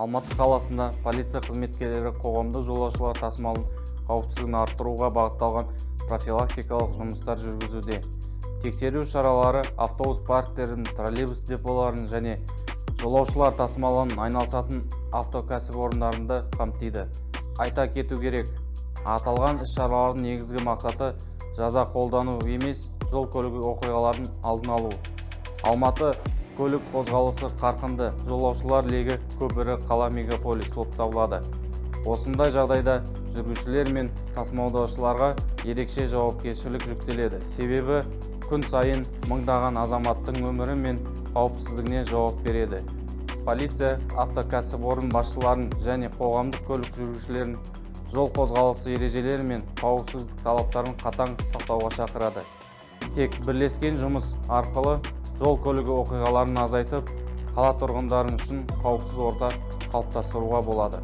Алматы қаласында полиция қызметкерлері қоғамдық жолаушылар тасымалының қауіпсіздігін арттыруға бағытталған профилактикалық жұмыстар жүргізуде. Тексеру шаралары автобус парктерін, троллейбус деполарын және жолаушылар тасымалымен айналысатын автокәсіпорындарында қамтиды. Айта кету керек, аталған іс-шаралардың негізгі мақсаты жаза қолдану емес, жол көлік оқиғалардың алдын алу. Алматы көлік қозғалысы қарқынды, жолаушылар легі көп ірі қала мегаполис болып табылады. Осындай жағдайда жүргізушілер мен тасымалдаушыларға ерекше жауапкершілік жүктеледі. Себебі күн сайын мыңдаған азаматтың өмірі мен қауіпсіздігіне жауап береді. Полиция автокәсіпорын басшыларын және қоғамдық көлік жүргізушілерін жол қозғалысы ережелері мен қауіпсіздік талаптарын қатаң сақтауға шақырады. Тек бірлескен жұмыс арқылы жол көлігі оқиғаларын азайтып, қала тұрғындары үшін қауіпсіз орта қалыптастыруға болады.